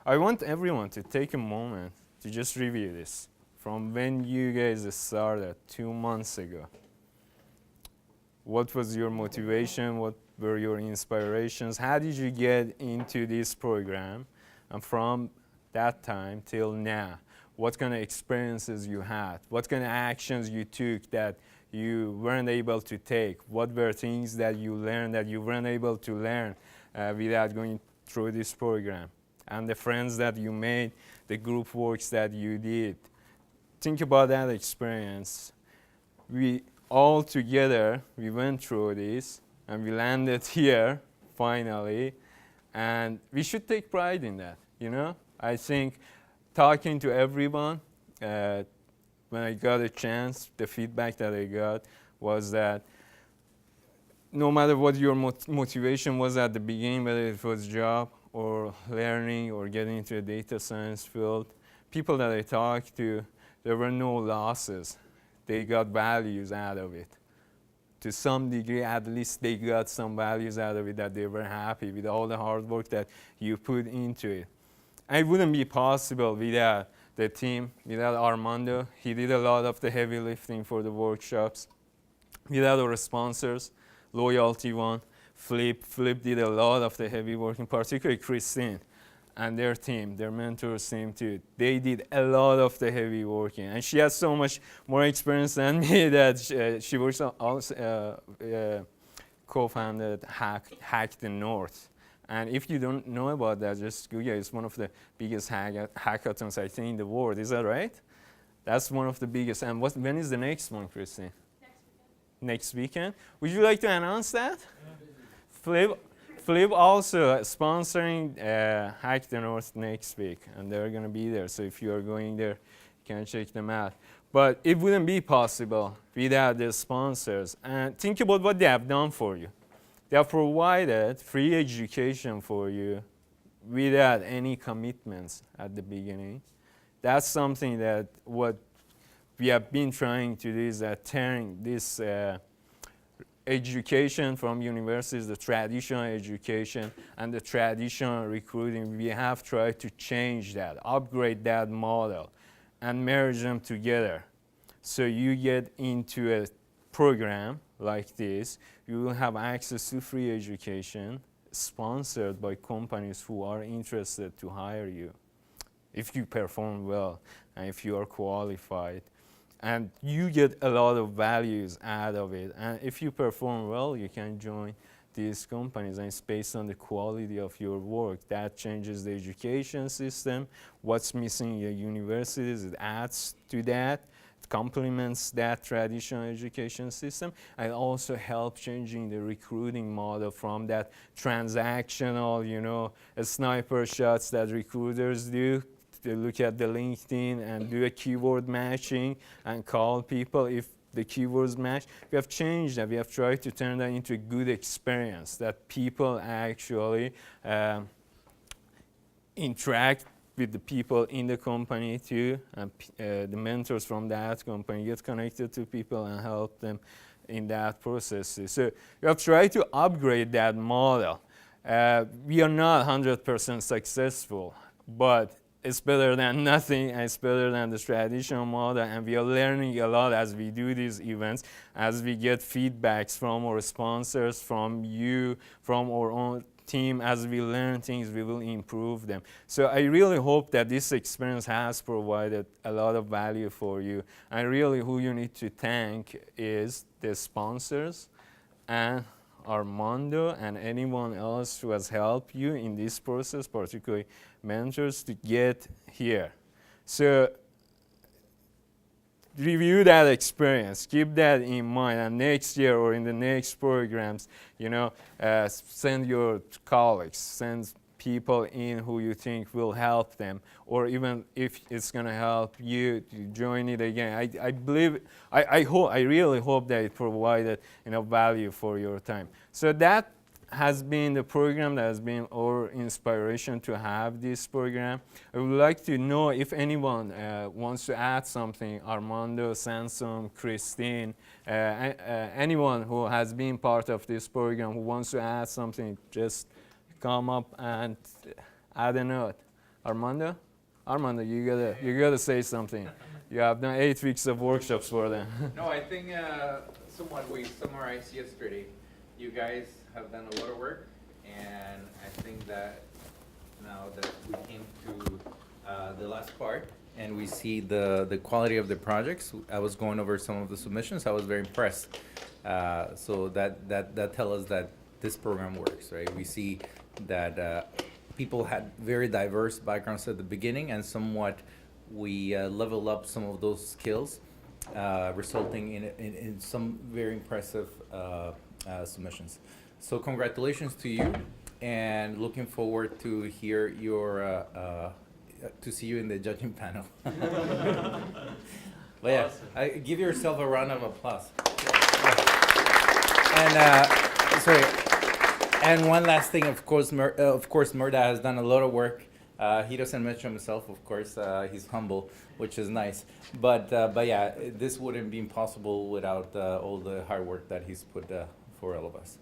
I want everyone to take a moment to just review this from when you guys started 2 months ago. What was your motivation? What were your inspirations? How did you get into this program? And from that time till now, what kind of experiences you had? What kind of actions you took that you weren't able to take? What were things that you learned that you weren't able to learn without going through this program? And the friends that you made, the group works that you did. Think about that experience. We all together, we went through this and we landed here finally, and we should take pride in that, you know? I think talking to everyone, when I got a chance, the feedback that I got was that no matter what your motivation was at the beginning, whether it was job or learning or getting into a data science field, people that I talked to, there were no losses. They got values out of it. To some degree, at least they got some values out of it, that they were happy with all the hard work that you put into it. And it wouldn't be possible without the team, without Armando. He did a lot of the heavy lifting for the workshops. Without our sponsors, Loyalty One, Flip did a lot of the heavy work, particularly Christine and their team, their mentors team too. They did a lot of the heavy working, and she has so much more experience than me that she was also co-founded Hack the North. And if you don't know about that, just Google. It's one of the biggest hackathons, I think, in the world. Is that right? That's one of the biggest. And when is the next one, Christine? Next weekend. Would you like to announce that? Flip also sponsoring Hack the North next week, and they're going to be there. So if you are going there, you can check them out. But it wouldn't be possible without the sponsors. And think about what they have done for you. They have provided free education for you without any commitments at the beginning. That's something that what we have been trying to do is that turn this education from universities, the traditional education and the traditional recruiting, we have tried to change that, upgrade that model, and merge them together. So you get into a program like this, you will have access to free education sponsored by companies who are interested to hire you if you perform well and if you are qualified. And you get a lot of values out of it. And if you perform well, you can join these companies, and it's based on the quality of your work. That changes the education system. What's missing in your universities, it adds to that. It complements that traditional education system, and also helps changing the recruiting model from that transactional, you know, sniper shots that recruiters do. They look at the LinkedIn and do a keyword matching and call people if the keywords match. We have changed that. We have tried to turn that into a good experience that people actually interact with the people in the company too, and the mentors from that company get connected to people and help them in that process. So we have tried to upgrade that model. We are not 100% successful, but it's better than nothing, and it's better than the traditional model, and we are learning a lot as we do these events, as we get feedbacks from our sponsors, from you, from our own team. As we learn things, we will improve them. So I really hope that this experience has provided a lot of value for you, and really who you need to thank is the sponsors and Armando and anyone else who has helped you in this process, particularly mentors, to get here. So review that experience, keep that in mind, and next year or in the next programs, you know, send your colleagues, send people in who you think will help them, or even if it's going to help you to join it again. I really hope that it provided enough value for your time. So that has been the program, that has been our inspiration to have this program. I would like to know if anyone wants to add something. Armando, Samson, Christine, anyone who has been part of this program who wants to add something, just come up and add a note. Armando? Armando, you gotta say something. You have done 8 weeks of workshops for them. No, I think somewhat we summarized yesterday. You guys have done a lot of work, and I think that now that we came to the last part, and we see the quality of the projects. I was going over some of the submissions. I was very impressed. So that tells us that this program works, right? We see that people had very diverse backgrounds at the beginning, and somewhat we level up some of those skills, resulting in some very impressive submissions. So congratulations to you, and looking forward to hear your to see you in the judging panel. But yeah, give yourself a round of applause. And sorry. And one last thing, of course, Murda has done a lot of work. He doesn't mention himself, of course. He's humble, which is nice. But yeah, this wouldn't be possible without all the hard work that he's put for all of us.